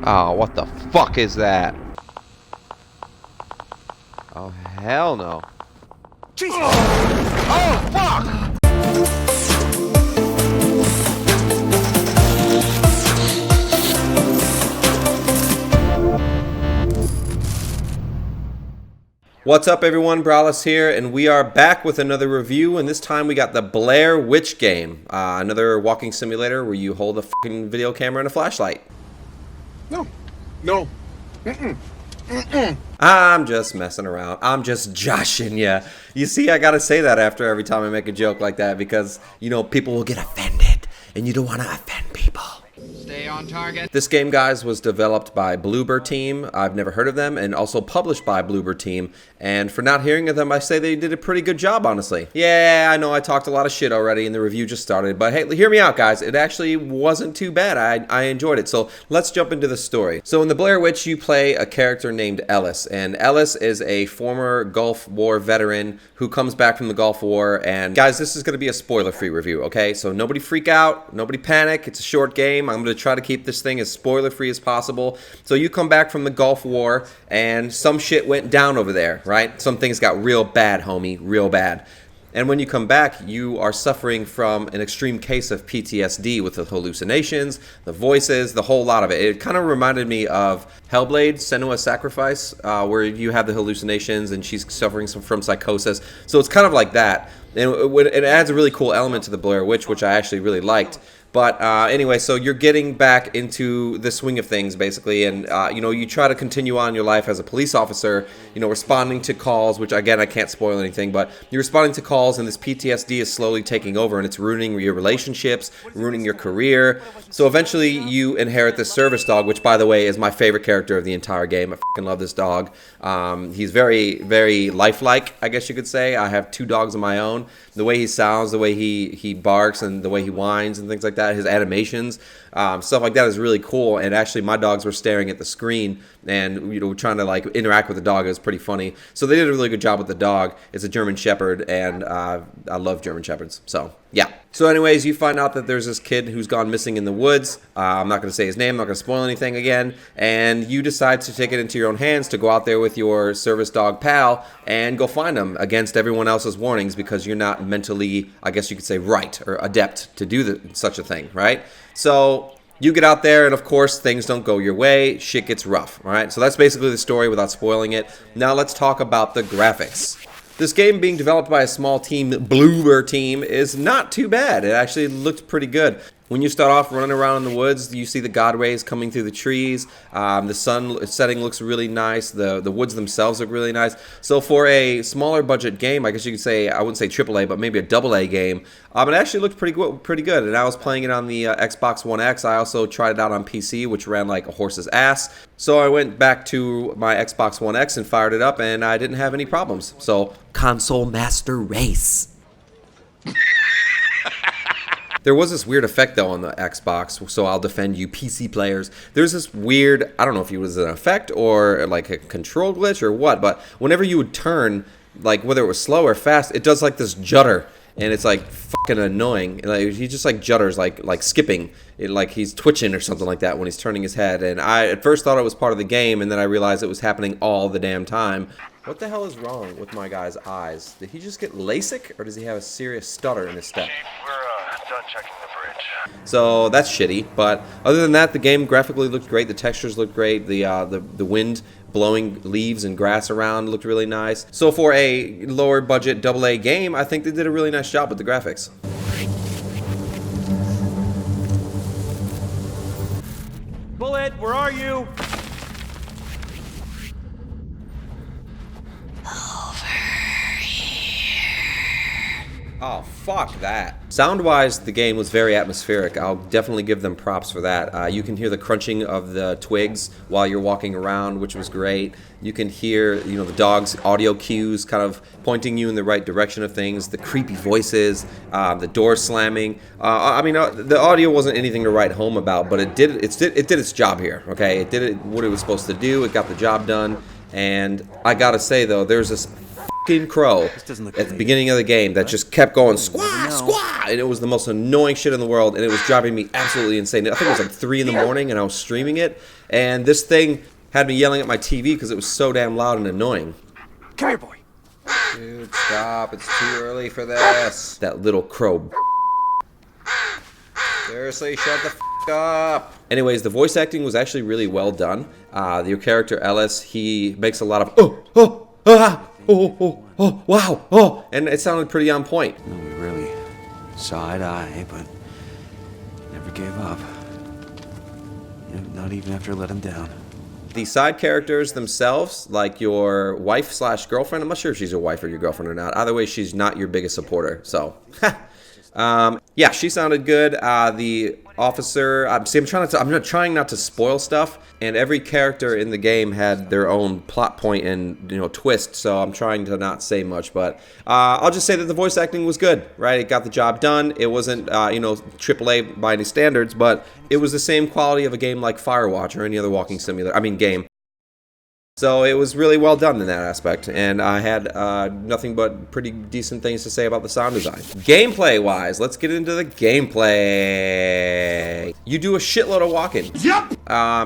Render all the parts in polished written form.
Oh, what the fuck is that? Oh, hell no. Jesus! Oh, fuck! What's up, everyone? Brallus here, and we are back with another review, and this time we got the Blair Witch game. Another walking simulator where you hold a fucking video camera and a flashlight. No. I'm just messing around. I'm just joshing ya. You see, I gotta say that after every time I make a joke like that because, you know, people will get offended, and you don't want to offend people. Stay on target. This game, guys, was developed by Bloober Team. I've never heard of them, and also published by Bloober Team. And for not hearing of them, I say they did a pretty good job, honestly. Yeah, I know I talked a lot of shit already, and the review just started. But hey, hear me out, guys. It actually wasn't too bad. I enjoyed it. So let's jump into the story. So in the Blair Witch, you play a character named Ellis. And Ellis is a former Gulf War veteran who comes back from the Gulf War. And guys, this is going to be a spoiler-free review, okay? So nobody freak out. Nobody panic. It's a short game. I'm going to try to keep this thing as spoiler-free as possible. So you come back from the Gulf War, and some shit went down over there, right? Some things got real bad, homie, real bad. And when you come back, you are suffering from an extreme case of PTSD with the hallucinations, the voices, the whole lot of it. It kind of reminded me of Hellblade, Senua's Sacrifice, where you have the hallucinations and she's suffering from psychosis. So it's kind of like that. And it adds a really cool element to the Blair Witch, which I actually really liked. But anyway, so you're getting back into the swing of things, basically, and, you know, you try to continue on your life as a police officer, you know, responding to calls, which, again, I can't spoil anything, but you're responding to calls, and this PTSD is slowly taking over, and it's ruining your relationships, ruining your career. So eventually you inherit this service dog, which, by the way, is my favorite character of the entire game. I fucking love this dog. He's very, very lifelike, I guess you could say. I have 2 dogs of my own. The way he sounds, the way he barks, and the way he whines and things like that. His animations, stuff like that is really cool. And actually, my dogs were staring at the screen and, you know, trying to like interact with the dog. It was pretty funny. So they did a really good job with the dog. It's a German Shepherd, and I love German Shepherds. So yeah. So anyways, you find out that there's this kid who's gone missing in the woods. I'm not going to say his name. I'm not going to spoil anything again. And you decide to take it into your own hands to go out there with your service dog pal and go find him against everyone else's warnings because you're not mentally, I guess you could say, right or adept to do such a thing, right? So you get out there, and of course, things don't go your way. Shit gets rough, all right? So that's basically the story without spoiling it. Now let's talk about the graphics. This game being developed by a small team, Bloober Team, is not too bad. It actually looked pretty good. When you start off running around in the woods, you see the God rays coming through the trees. The sun setting looks really nice. The woods themselves look really nice. So for a smaller budget game, I guess you could say, I wouldn't say AAA, but maybe a AA game, it actually looked pretty good. And I was playing it on the Xbox One X. I also tried it out on PC, which ran like a horse's ass. So I went back to my Xbox One X and fired it up, and I didn't have any problems. So console master race. There was this weird effect, though, on the Xbox, so I'll defend you PC players. There's this weird, I don't know if it was an effect or like a control glitch or what, but whenever you would turn, like whether it was slow or fast, it does like this judder, and it's like fucking annoying. Like he just like judders, like skipping, like he's twitching or something like that when he's turning his head. And I at first thought it was part of the game, and then I realized it was happening all the damn time. What the hell is wrong with my guy's eyes? Did he just get LASIK, or does he have a serious stutter in his step? Chief, we're done checking the bridge. So that's shitty, but other than that, the game graphically looked great. The textures looked great. The wind blowing leaves and grass around looked really nice. So for a lower budget AA game, I think they did a really nice job with the graphics. Bullet, where are you? Oh, fuck that. Sound-wise, the game was very atmospheric. I'll definitely give them props for that. You can hear the crunching of the twigs while you're walking around, which was great. You can hear, you know, the dog's audio cues kind of pointing you in the right direction of things, the creepy voices, the door slamming. I mean, the audio wasn't anything to write home about, but it did its job here, okay? It did what it was supposed to do. It got the job done. And I gotta say, though, there's this crow at the beginning of the game that just kept going squaw, squaw. and it was the most annoying shit in the world, and it was driving me absolutely insane. I think it was like 3 in the morning, and I was streaming it, and this thing had me yelling at my TV because it was so damn loud and annoying. Come here, boy. Dude, stop. It's too early for this. That little crow. Seriously, shut the f*** up. Anyways, the voice acting was actually really well done. Your character, Ellis, he makes a lot of wow, and it sounded pretty on point. No, we really saw eye to eye, but never gave up. Not even after I let him down. The side characters themselves, like your wife/girlfriend, I'm not sure if she's your wife or your girlfriend or not. Either way, she's not your biggest supporter, so. Yeah, she sounded good. The officer, I'm trying not to spoil stuff, and every character in the game had their own plot point and twist, so I'm trying to not say much, but I'll just say that the voice acting was good, right? It got the job done. It wasn't AAA by any standards, but it was the same quality of a game like Firewatch or any other walking simulator, game. So it was really well done in that aspect, and I had nothing but pretty decent things to say about the sound design. Gameplay-wise, let's get into the gameplay. You do a shitload of walking. Yep!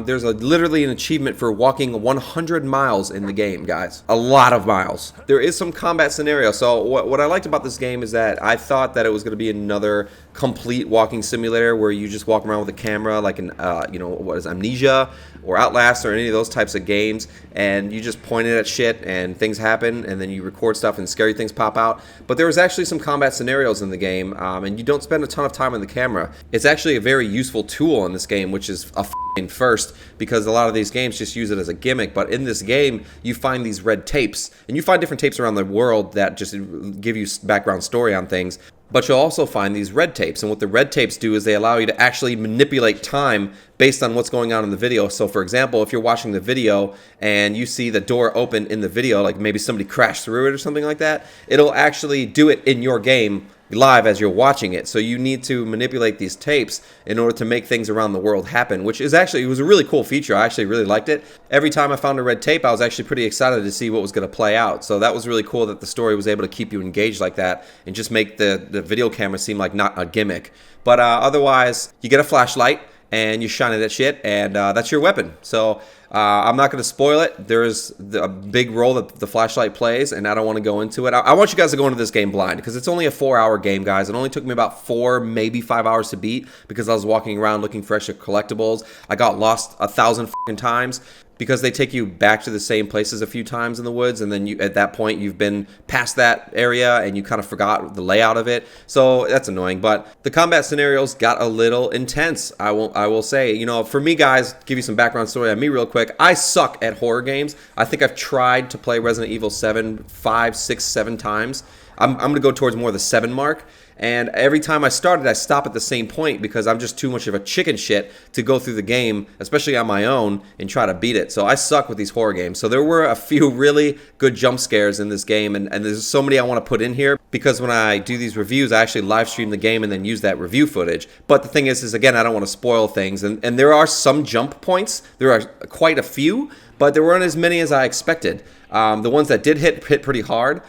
There's literally an achievement for walking 100 miles in the game, guys. A lot of miles. There is some combat scenario. So what I liked about this game is that I thought that it was going to be another complete walking simulator where you just walk around with a camera like an, Amnesia or Outlast or any of those types of games, and you just point it at shit and things happen, and then you record stuff and scary things pop out. But there was actually some combat scenarios in the game, and you don't spend a ton of time on the camera. It's actually a very useful tool in this game, which is a first, because a lot of these games just use it as a gimmick. But in this game, you find these red tapes, and you find different tapes around the world that just give you background story on things. But you'll also find these red tapes, and what the red tapes do is they allow you to actually manipulate time based on what's going on in the video. So for example, if you're watching the video and you see the door open in the video, like maybe somebody crashed through it or something like that, it'll actually do it in your game live as you're watching it. So you need to manipulate these tapes in order to make things around the world happen, which is actually, it was a really cool feature. I actually really liked it. Every time I found a red tape, I was actually pretty excited to see what was going to play out. So that was really cool that the story was able to keep you engaged like that and just make the video camera seem like not a gimmick. But otherwise, you get a flashlight and you shine it at shit, and that's your weapon. So I'm not going to spoil it. There's a big role that the flashlight plays, and I don't want to go into it. I want you guys to go into this game blind, because it's only a 4-hour game, guys. It only took me about 4, maybe 5 hours to beat, because I was walking around looking for extra collectibles. I got lost 1,000 fucking times, because they take you back to the same places a few times in the woods, and then at that point you've been past that area and you kind of forgot the layout of it. So that's annoying. But the combat scenarios got a little intense. I will say, for me, guys, give you some background story on me real quick. I suck at horror games. I think I've tried to play Resident Evil 7 5, 6, 7 times. I'm going to go towards more the 7 mark. And every time I started, I stop at the same point because I'm just too much of a chicken shit to go through the game, especially on my own, and try to beat it. So I suck with these horror games. So there were a few really good jump scares in this game, and there's so many I want to put in here, because when I do these reviews, I actually live stream the game and then use that review footage. But the thing is again, I don't want to spoil things. And there are some jump points. There are quite a few, but there weren't as many as I expected. The ones that did hit pretty hard.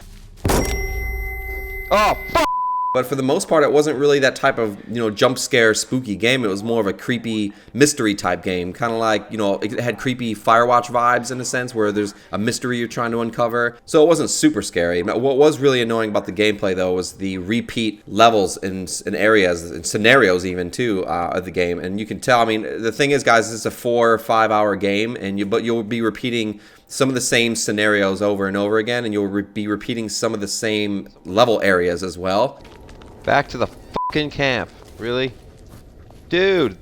Oh, fuck! But for the most part, it wasn't really that type of, jump scare spooky game. It was more of a creepy mystery type game. Kind of like, it had creepy Firewatch vibes in a sense, where there's a mystery you're trying to uncover. So it wasn't super scary. What was really annoying about the gameplay, though, was the repeat levels in areas and scenarios even, too, of the game. And you can tell, the thing is, guys, it's a 4 or 5 hour game, but you'll be repeating some of the same scenarios over and over again, and you'll be repeating some of the same level areas as well. Back to the fucking camp. Really? Dude,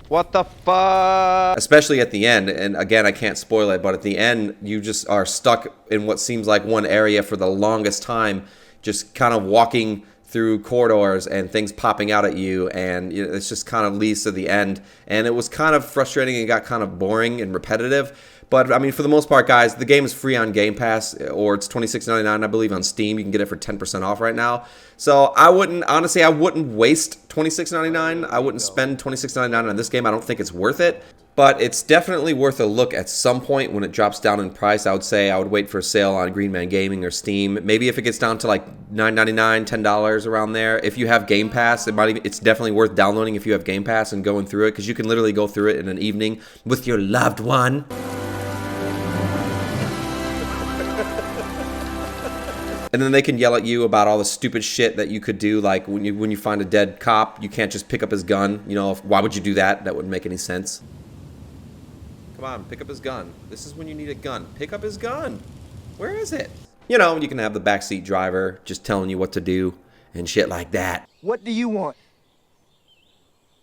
what the fuck? Especially at the end, and again, I can't spoil it, but at the end, you just are stuck in what seems like one area for the longest time, just kind of walking through corridors and things popping out at you, and it's just kind of leads to the end. And it was kind of frustrating and got kind of boring and repetitive. But I mean, for the most part, guys, the game is free on Game Pass, or it's $26.99, I believe, on Steam. You can get it for 10% off right now. So I wouldn't waste $26.99. I wouldn't spend $26.99 on this game. I don't think it's worth it. But it's definitely worth a look at some point when it drops down in price. I would say I would wait for a sale on Green Man Gaming or Steam. Maybe if it gets down to like $9.99, $10 around there. If you have Game Pass, it's definitely worth downloading if you have Game Pass and going through it, because you can literally go through it in an evening with your loved one. And then they can yell at you about all the stupid shit that you could do, like when you find a dead cop, you can't just pick up his gun. You know, why would you do that? That wouldn't make any sense. Come on, pick up his gun. This is when you need a gun. Pick up his gun. Where is it? You know, you can have the backseat driver just telling you what to do and shit like that. What do you want?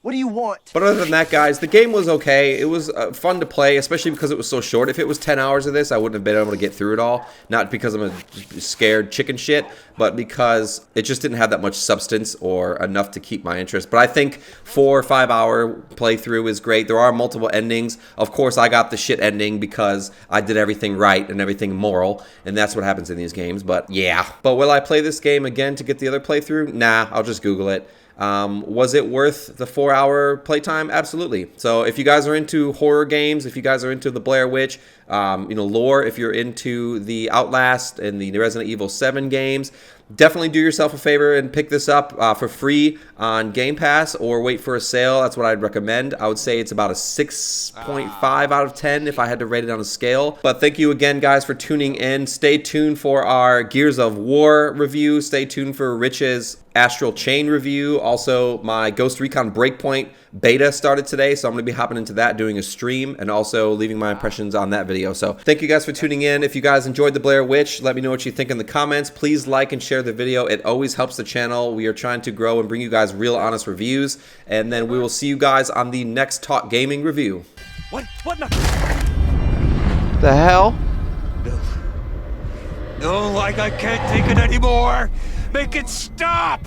What do you want? But other than that, guys, the game was okay. It was fun to play, especially because it was so short. If it was 10 hours of this, I wouldn't have been able to get through it all. Not because I'm a scared chicken shit, but because it just didn't have that much substance or enough to keep my interest. But I think 4 or 5 hour playthrough is great. There are multiple endings. Of course, I got the shit ending because I did everything right and everything moral, and that's what happens in these games. But yeah. But will I play this game again to get the other playthrough? Nah, I'll just Google it. Was it worth the 4 hour playtime? Absolutely. So if you guys are into horror games, if you guys are into the Blair Witch, lore, if you're into the Outlast and the Resident Evil 7 games, definitely do yourself a favor and pick this up for free on Game Pass, or wait for a sale. That's what I'd recommend. I would say it's about a 6.5 out of 10 if I had to rate it on a scale. But thank you again, guys, for tuning in. Stay tuned for our Gears of War review. Stay tuned for Rich's Astral Chain review. Also, my Ghost Recon Breakpoint beta started today, so I'm going to be hopping into that, doing a stream, and also leaving my impressions on that video. So thank you guys for tuning in. If you guys enjoyed the Blair Witch, let me know what you think in the comments. Please like and share the video. It always helps the channel. We are trying to grow and bring you guys real honest reviews, and then we will see you guys on the next Talk Gaming review. What the? The hell? No, like I can't take it anymore. Make it stop!